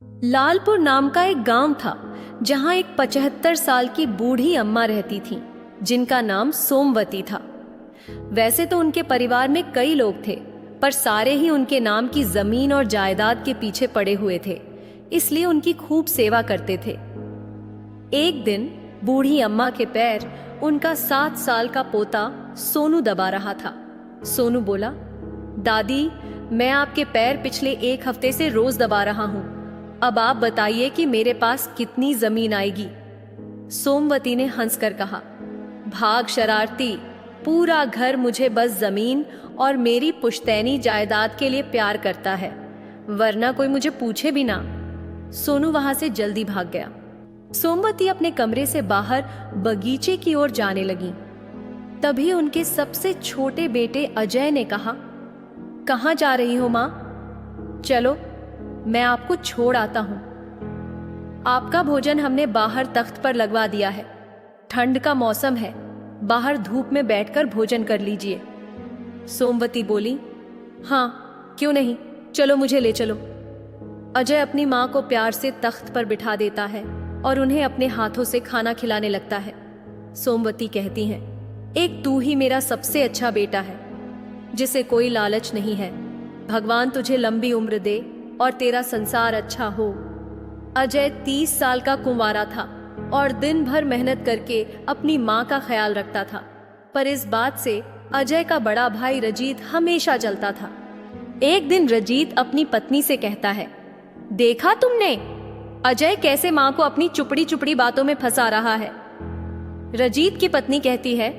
लालपुर नाम का एक गांव था जहां एक 75 साल की बूढ़ी अम्मा रहती थीं, जिनका नाम सोमवती था। वैसे तो उनके परिवार में कई लोग थे, पर सारे ही उनके नाम की जमीन और जायदाद के पीछे पड़े हुए थे, इसलिए उनकी खूब सेवा करते थे। एक दिन बूढ़ी अम्मा के पैर उनका 7 साल का पोता सोनू दबा रहा था। सोनू बोला, दादी, मैं आपके पैर पिछले 1 हफ्ते से रोज दबा रहा हूं। अब आप बताइए कि मेरे पास कितनी जमीन आएगी। सोमवती ने हंसकर कहा, भाग शरारती, पूरा घर मुझे बस जमीन और मेरी पुश्तैनी जायदाद के लिए प्यार करता है, वरना कोई मुझे पूछे भी ना। सोनू वहां से जल्दी भाग गया। सोमवती अपने कमरे से बाहर बगीचे की ओर जाने लगी। तभी उनके सबसे छोटे बेटे अजय ने कहा, कहाँ जा रही हो माँ? चलो, मैं आपको छोड़ आता हूं। आपका भोजन हमने बाहर तख्त पर लगवा दिया है। ठंड का मौसम है, बाहर धूप में बैठकर भोजन कर लीजिए। सोमवती बोली, हाँ क्यों नहीं, चलो मुझे ले चलो। अजय अपनी माँ को प्यार से तख्त पर बिठा देता है और उन्हें अपने हाथों से खाना खिलाने लगता है। सोमवती कहती हैं, एक तू ही मेरा सबसे अच्छा बेटा है, जिसे कोई लालच नहीं है। भगवान तुझे लंबी उम्र दे और तेरा संसार अच्छा हो। अजय 30 साल का कुंवारा था और दिन भर मेहनत करके अपनी माँ का ख्याल रखता था, पर इस बात से अजय का बड़ा भाई रजीत हमेशा जलता था। एक दिन रजीत अपनी पत्नी से कहता है, देखा तुमने, अजय कैसे माँ को अपनी चुपड़ी चुपड़ी बातों में फंसा रहा है। रजीत की पत्नी कहती है,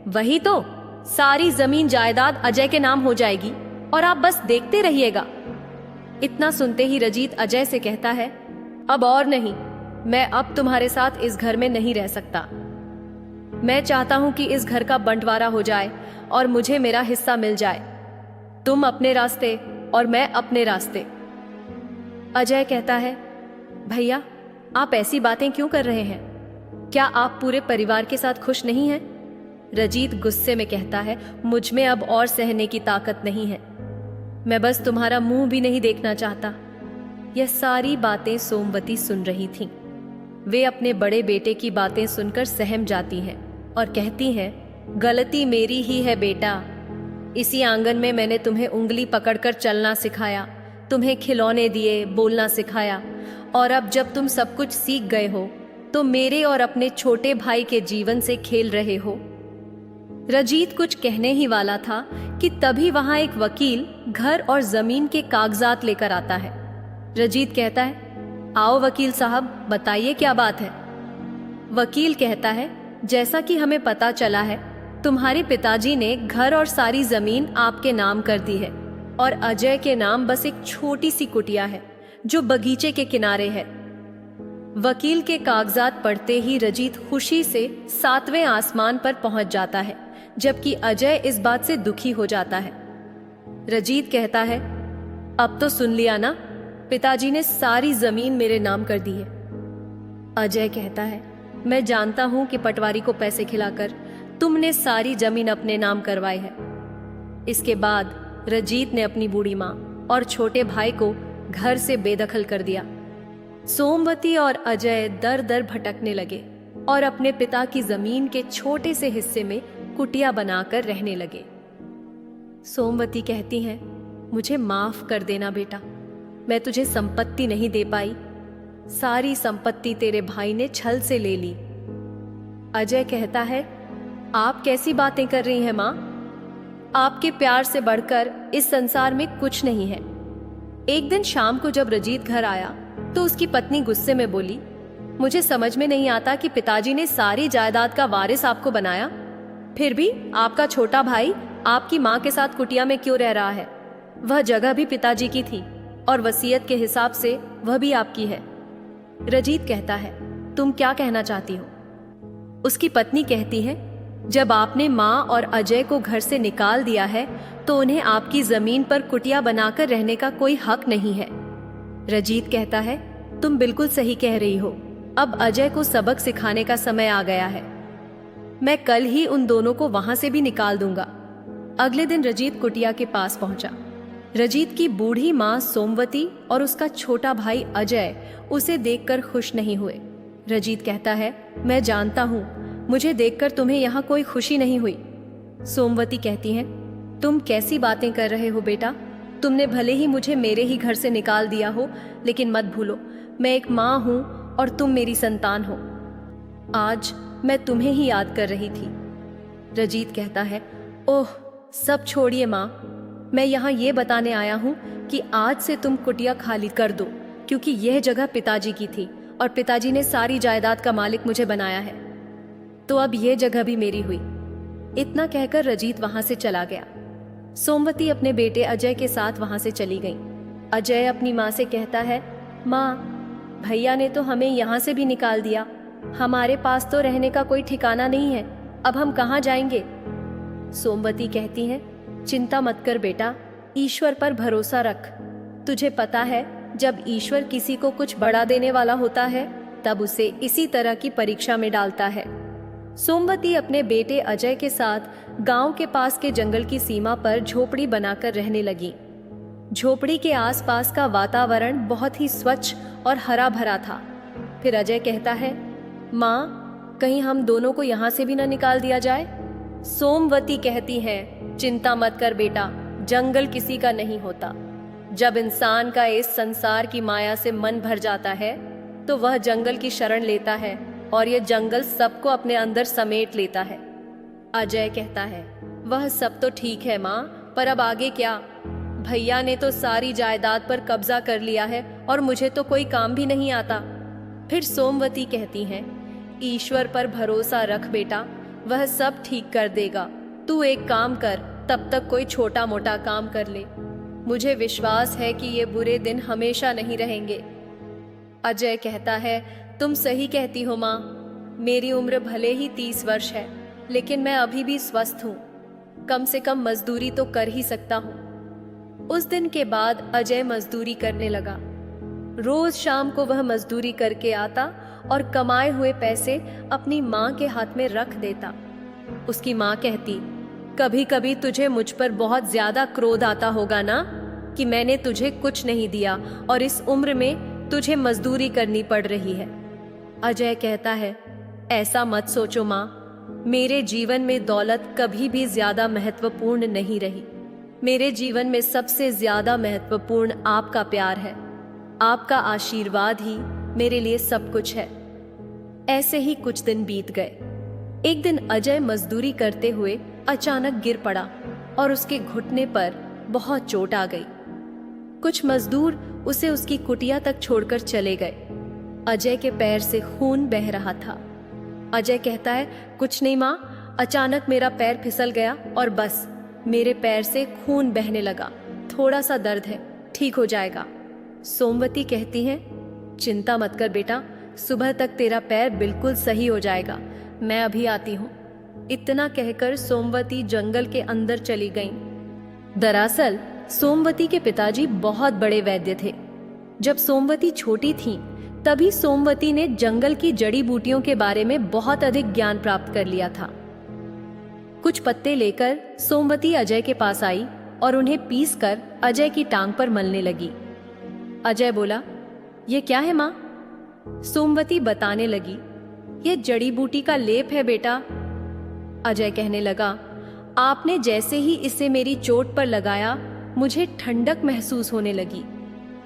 वही तो, सारी जमीन जायदाद अजय के नाम हो जाएगी और आप बस देखते रहिएगा। इतना सुनते ही रजीत अजय से कहता है, अब और नहीं, मैं अब तुम्हारे साथ इस घर में नहीं रह सकता। मैं चाहता हूं कि इस घर का बंटवारा हो जाए और मुझे मेरा हिस्सा मिल जाए। तुम अपने रास्ते और मैं अपने रास्ते। अजय कहता है, भैया आप ऐसी बातें क्यों कर रहे हैं? क्या आप पूरे परिवार के साथ खुश नहीं हैं? रजीत गुस्से में कहता है, मुझ में अब और सहने की ताकत नहीं है। मैं बस तुम्हारा मुंह भी नहीं देखना चाहता। यह सारी बातें सोमवती सुन रही थीं। वे अपने बड़े बेटे की बातें सुनकर सहम जाती हैं और कहती हैं, गलती मेरी ही है बेटा। इसी आंगन में मैंने तुम्हें उंगली पकड़कर चलना सिखाया, तुम्हें खिलौने दिए, बोलना सिखाया, और अब जब तुम सब कुछ सीख गए हो तो मेरे और अपने छोटे भाई के जीवन से खेल रहे हो। रजीत कुछ कहने ही वाला था कि तभी वहां एक वकील घर और जमीन के कागजात लेकर आता है। रजीत कहता है, आओ वकील साहब, बताइए क्या बात है। वकील कहता है, जैसा कि हमें पता चला है, तुम्हारे पिताजी ने घर और सारी जमीन आपके नाम कर दी है और अजय के नाम बस एक छोटी सी कुटिया है जो बगीचे के किनारे है। वकील के कागजात पढ़ते ही रजीत खुशी से 7वें आसमान पर पहुंच जाता है, जबकि अजय इस बात से दुखी हो जाता है। रजीत कहता है, अब तो सुन लिया ना, पिताजी ने सारी जमीन मेरे नाम कर दी है। अजय कहता है, मैं जानता हूं कि पटवारी को पैसे खिलाकर तुमने सारी जमीन अपने नाम करवाई है। इसके बाद रजीत ने अपनी बूढ़ी माँ और छोटे भाई को घर से बेदखल कर दिया। सोमवती और अजय दर दर भटकने लगे और अपने पिता की जमीन के छोटे से हिस्से में कुटिया बनाकर रहने लगे। सोमवती कहती हैं, मुझे माफ कर देना बेटा, मैं तुझे संपत्ति नहीं दे पाई। सारी संपत्ति तेरे भाई ने छल से ले ली। अजय कहता है, आप कैसी बातें कर रही हैं माँ? आपके प्यार से बढ़कर इस संसार में कुछ नहीं है। एक दिन शाम को जब रजीत घर आया तो उसकी पत्नी गुस्से में बोली, मुझे समझ में नहीं आता कि पिताजी ने सारी जायदाद का वारिस आपको बनाया, फिर भी आपका छोटा भाई आपकी माँ के साथ कुटिया में क्यों रह रहा है? वह जगह भी पिताजी की थी और वसीयत के हिसाब से वह भी आपकी है। रजीत कहता है, तुम क्या कहना चाहती हो? उसकी पत्नी कहती है, जब आपने माँ और अजय को घर से निकाल दिया है तो उन्हें आपकी जमीन पर कुटिया बनाकर रहने का कोई हक नहीं है। रजीत कहता है, तुम बिल्कुल सही कह रही हो, अब अजय को सबक सिखाने का समय आ गया है। मैं कल ही उन दोनों को वहां से भी निकाल दूंगा। अगले दिन रजीत कुटिया के पास पहुंचा। रजीत की बूढ़ी माँ सोमवती और उसका छोटा भाई अजय उसे देखकर खुश नहीं हुए। रजीत कहता है, मैं जानता हूँ, मुझे देखकर तुम्हें यहाँ कोई खुशी नहीं हुई। सोमवती कहती है, तुम कैसी बातें कर रहे हो बेटा? तुमने भले ही मुझे मेरे ही घर से निकाल दिया हो, लेकिन मत भूलो मैं एक माँ हूँ और तुम मेरी संतान हो। आज मैं तुम्हें ही याद कर रही थी। रजीत कहता है, ओह सब छोड़िए माँ, मैं यहाँ ये बताने आया हूँ कि आज से तुम कुटिया खाली कर दो, क्योंकि यह जगह पिताजी की थी और पिताजी ने सारी जायदाद का मालिक मुझे बनाया है, तो अब यह जगह भी मेरी हुई। इतना कहकर रजीत वहां से चला गया। सोमवती अपने बेटे अजय के साथ वहां से चली गई। अजय अपनी माँ से कहता है, माँ, भैया ने तो हमें यहाँ से भी निकाल दिया, हमारे पास तो रहने का कोई ठिकाना नहीं है, अब हम कहाँ जाएंगे? सोमवती कहती है, चिंता मत कर बेटा, ईश्वर पर भरोसा रख। तुझे पता है, जब ईश्वर किसी को कुछ बड़ा देने वाला होता है तब उसे इसी तरह की परीक्षा में डालता है। सोमवती अपने बेटे अजय के साथ गांव के पास के जंगल की सीमा पर झोपड़ी बनाकर रहने लगी। झोपड़ी के आसपास का वातावरण बहुत ही स्वच्छ और हरा भरा था। फिर अजय कहता है, माँ, कहीं हम दोनों को यहाँ से भी न निकाल दिया जाए? सोमवती कहती है, चिंता मत कर बेटा, जंगल किसी का नहीं होता। जब इंसान का इस संसार की माया से मन भर जाता है तो वह जंगल की शरण लेता है और यह जंगल सबको अपने अंदर समेट लेता है। अजय कहता है, वह सब तो ठीक है माँ, पर अब आगे क्या? भैया ने तो सारी जायदाद पर कब्जा कर लिया है और मुझे तो कोई काम भी नहीं आता। फिर सोमवती कहती है, ईश्वर पर भरोसा रख बेटा, वह सब ठीक कर देगा। तू एक काम कर, तब तक कोई छोटा मोटा काम कर ले। मुझे विश्वास है कि ये बुरे दिन हमेशा नहीं रहेंगे। अजय कहता है, तुम सही कहती हो माँ, मेरी उम्र भले ही 30 वर्ष है, लेकिन मैं अभी भी स्वस्थ हूँ, कम से कम मजदूरी तो कर ही सकता हूँ। उस दिन के बाद अजय मजदूरी करने लगा। रोज शाम को वह मजदूरी करके आता और कमाए हुए पैसे अपनी माँ के हाथ में रख देता। उसकी माँ कहती, कभी कभी तुझे मुझ पर बहुत ज्यादा क्रोध आता होगा ना, कि मैंने तुझे कुछ नहीं दिया और इस उम्र में तुझे मजदूरी करनी पड़ रही है। अजय कहता है, ऐसा मत सोचो माँ, मेरे जीवन में दौलत कभी भी ज्यादा महत्वपूर्ण नहीं रही। मेरे जीवन में सबसे ज्यादा महत्वपूर्ण आपका प्यार है। आपका आशीर्वाद ही मेरे लिए सब कुछ है। ऐसे ही कुछ दिन बीत गए। एक दिन अजय मजदूरी करते हुए अचानक गिर पड़ा और उसके घुटने पर बहुत चोट आ गई। कुछ मजदूर उसे उसकी कुटिया तक छोड़कर चले गए। अजय के पैर से खून बह रहा था। अजय कहता है, कुछ नहीं माँ, अचानक मेरा पैर फिसल गया और बस मेरे पैर से खून बहने लगा। थोड़ा सा दर्द है, ठीक हो जाएगा। सोमवती कहती है, चिंता मत कर बेटा, सुबह तक तेरा पैर बिल्कुल सही हो जाएगा, मैं अभी आती हूँ। इतना कहकर सोमवती जंगल के अंदर चली गई। दरअसल सोमवती के पिताजी बहुत बड़े वैद्य थे। जब सोमवती छोटी थी तभी सोमवती ने जंगल की जड़ी बूटियों के बारे में बहुत अधिक ज्ञान प्राप्त कर लिया था। कुछ पत्ते लेकर सोमवती अजय के पास आई और उन्हें पीसकर अजय की टांग पर मलने लगी। अजय बोला, ये क्या है माँ? सोमवती बताने लगी, ये जड़ी बूटी का लेप है बेटा। अजय कहने लगा, आपने जैसे ही इसे मेरी चोट पर लगाया मुझे ठंडक महसूस होने लगी।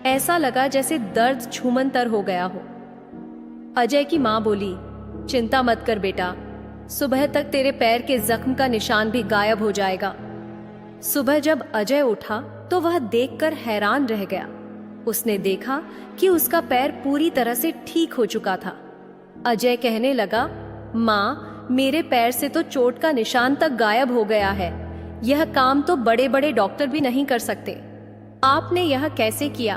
ऐसा लगा जैसे दर्द छूमंतर हो गया हो। अजय की माँ बोली, चिंता मत कर बेटा, सुबह तक तेरे पैर के जख्म का निशान भी गायब हो जाएगा। सुबह जब अजय उठा तो वह देखकर हैरान रह गया। उसने देखा कि उसका पैर पूरी तरह से ठीक हो चुका था। अजय कहने लगा, माँ, मेरे पैर से तो चोट का निशान तक गायब हो गया है। यह काम तो बड़े बड़े डॉक्टर भी नहीं कर सकते। आपने यह कैसे किया?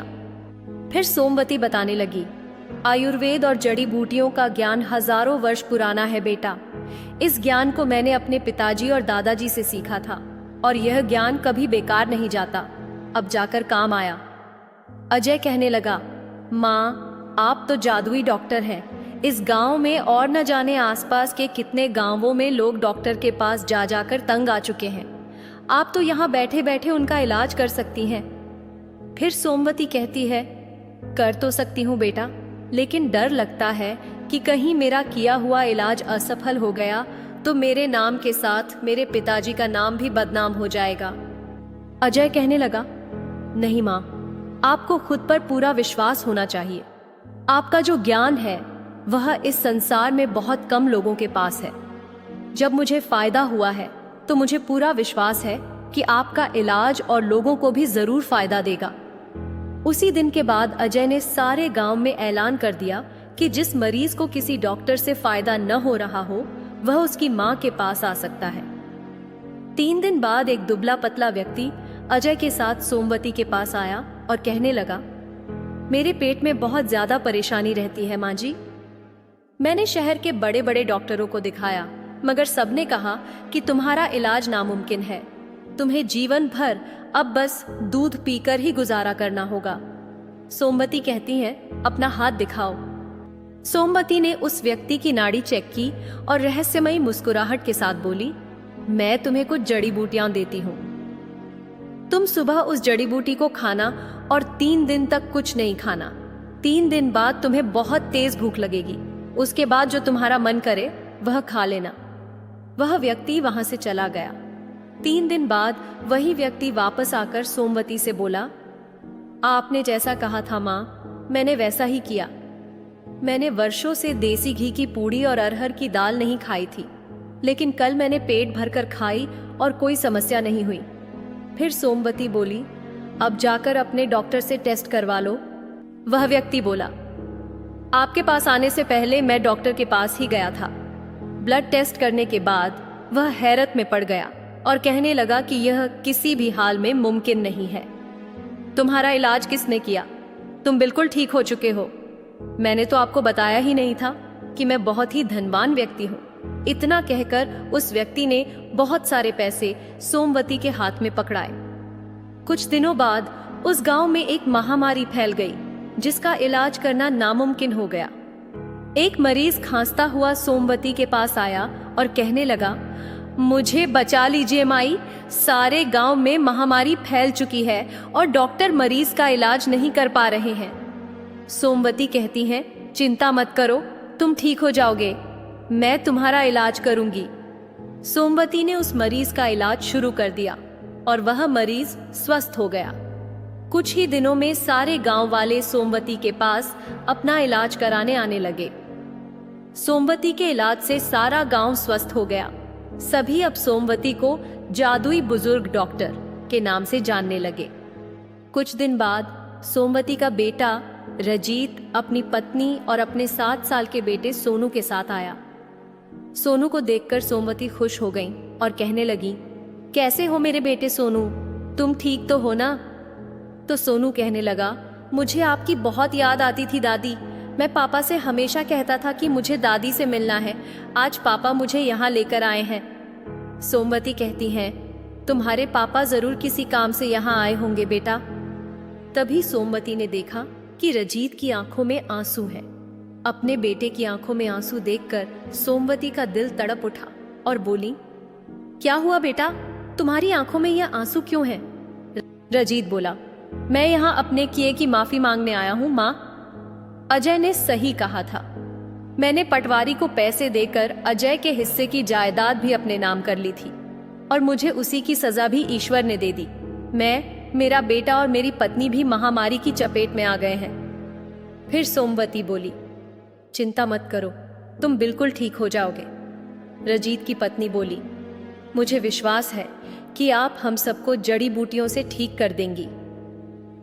फिर सोमवती बताने लगी, आयुर्वेद और जड़ी बूटियों का ज्ञान हजारों वर्ष पुराना है बेटा। इस ज्ञान को मैंने अपने पिताजी और दादाजी से सीखा था और यह ज्ञान कभी बेकार नहीं जाता, अब जाकर काम आया। अजय कहने लगा, माँ, आप तो जादुई डॉक्टर हैं। इस गांव में और न जाने आसपास के कितने गांवों में लोग डॉक्टर के पास जा जाकर तंग आ चुके हैं। आप तो यहाँ बैठे बैठे उनका इलाज कर सकती हैं। फिर सोमवती कहती है, कर तो सकती हूँ बेटा, लेकिन डर लगता है कि कहीं मेरा किया हुआ इलाज असफल हो गया तो मेरे नाम के साथ मेरे पिताजी का नाम भी बदनाम हो जाएगा। अजय कहने लगा, नहीं माँ, आपको खुद पर पूरा विश्वास होना चाहिए। आपका जो ज्ञान है वह इस संसार में बहुत कम लोगों के पास है। जब मुझे फायदा हुआ है तो मुझे पूरा विश्वास है कि आपका इलाज और लोगों को भी जरूर फायदा देगा। उसी दिन के बाद अजय ने सारे गांव में ऐलान कर दिया कि जिस मरीज को किसी डॉक्टर से फायदा न हो रहा हो वह उसकी मां के पास आ सकता है। 3 दिन बाद एक दुबला पतला व्यक्ति अजय के साथ सोमवती के पास आया और कहने लगा, मेरे पेट में बहुत ज्यादा परेशानी रहती है माँ जी। मैंने शहर के बड़े बड़े डॉक्टरों को दिखाया, मगर सबने कहा कि तुम्हारा इलाज नामुमकिन है, तुम्हें जीवन भर अब बस दूध पीकर ही गुजारा करना होगा। सोमवती कहती है, अपना हाथ दिखाओ। सोमवती ने उस व्यक्ति की नाड़ी चेक की और रहस्यमयी मुस्कुराहट के साथ बोली, मैं तुम्हें कुछ जड़ी बूटियां देती हूँ। तुम सुबह उस जड़ी बूटी को खाना और 3 दिन तक कुछ नहीं खाना। 3 दिन बाद तुम्हें बहुत तेज भूख लगेगी। उसके बाद जो तुम्हारा मन करे वह खा लेना। वह व्यक्ति वहां से चला गया। 3 दिन बाद वही व्यक्ति वापस आकर सोमवती से बोला, आपने जैसा कहा था माँ, मैंने वैसा ही किया। मैंने वर्षों से देसी घी की पूड़ी और अरहर की दाल नहीं खाई थी, लेकिन कल मैंने पेट भरकर खाई और कोई समस्या नहीं हुई। फिर सोमवती बोली, अब जाकर अपने डॉक्टर से टेस्ट करवा लो। वह व्यक्ति बोला, आपके पास आने से पहले मैं डॉक्टर के पास ही गया था। ब्लड टेस्ट करने के बाद वह हैरत में पड़ गया और कहने लगा कि यह किसी भी हाल में मुमकिन नहीं है। तुम्हारा इलाज किसने किया? तुम बिल्कुल ठीक हो चुके हो। मैंने तो आपको बताया ही नहीं था कि मैं बहुत ही धनवान व्यक्ति हूँ। इतना कहकर उस व्यक्ति ने बहुत सारे पैसे सोमवती के हाथ में पकड़ाए। कुछ दिनों बाद उस गांव में एक महामारी फैल गई जिसका इलाज करना नामुमकिन हो गया। एक मरीज खांसता हुआ सोमवती के पास आया और कहने लगा, मुझे बचा लीजिए माई, सारे गांव में महामारी फैल चुकी है और डॉक्टर मरीज का इलाज नहीं कर पा रहे हैं। सोमवती कहती हैं, चिंता मत करो, तुम ठीक हो जाओगे, मैं तुम्हारा इलाज करूंगी। सोमवती ने उस मरीज का इलाज शुरू कर दिया और वह मरीज स्वस्थ हो गया। कुछ ही दिनों में सारे गांव वाले सोमवती के पास अपना इलाज कराने आने लगे। सोमवती के इलाज से सारा गांव स्वस्थ हो गया। सभी अब सोमवती को जादुई बुजुर्ग डॉक्टर के नाम से जानने लगे। कुछ दिन बाद सोमवती का बेटा रजीत अपनी पत्नी और अपने 7 साल के बेटे सोनू के साथ आया। सोनू को देखकर सोमवती खुश हो गई और कहने लगी, कैसे हो मेरे बेटे सोनू, तुम ठीक तो हो ना? तो सोनू कहने लगा, मुझे आपकी बहुत याद आती थी दादी। मैं पापा से हमेशा कहता था कि मुझे दादी से मिलना है। आज पापा मुझे यहाँ लेकर आए हैं। सोमवती कहती हैं, तुम्हारे पापा जरूर किसी काम से यहाँ आए होंगे बेटा। तभी सोमवती ने देखा कि रजीत की आंखों में आंसू है। अपने बेटे की आंखों में आंसू देखकर सोमवती का दिल तड़प उठा और बोली, क्या हुआ बेटा, तुम्हारी आंखों में यह आंसू क्यों है? रजीत बोला, मैं यहाँ अपने किए की माफी मांगने आया हूँ माँ। अजय ने सही कहा था। मैंने पटवारी को पैसे देकर अजय के हिस्से की जायदाद भी अपने नाम कर ली थी और मुझे उसी की सजा भी ईश्वर ने दे दी। मैं, मेरा बेटा और मेरी पत्नी भी महामारी की चपेट में आ गए हैं। फिर सोमवती बोली, चिंता मत करो, तुम बिल्कुल ठीक हो जाओगे। रजीत की पत्नी बोली, मुझे विश्वास है कि आप हम सबको जड़ी बूटियों से ठीक कर देंगी।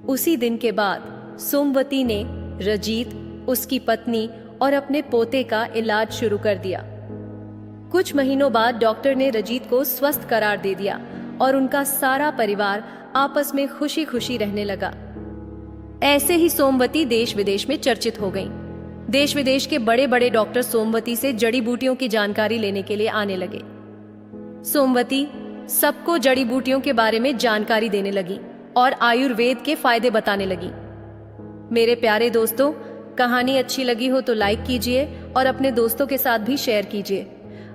उसी दिन के बाद सोमवती ने रजीत, उसकी पत्नी और अपने पोते का इलाज शुरू कर दिया। कुछ महीनों बाद डॉक्टर ने रजीत को स्वस्थ करार दे दिया और उनका सारा परिवार आपस में खुशी खुशी रहने लगा। ऐसे ही सोमवती देश विदेश में चर्चित हो गईं। देश विदेश के बड़े बड़े डॉक्टर सोमवती से जड़ी बूटियों की जानकारी लेने के लिए आने लगे। सोमवती सबको जड़ी बूटियों के बारे में जानकारी देने लगी और आयुर्वेद के फायदे बताने लगी। मेरे प्यारे दोस्तों, कहानी अच्छी लगी हो तो लाइक कीजिए और अपने दोस्तों के साथ भी शेयर कीजिए।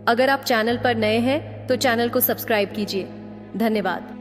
अगर आप चैनल पर नए हैं तो चैनल को सब्सक्राइब कीजिए। धन्यवाद।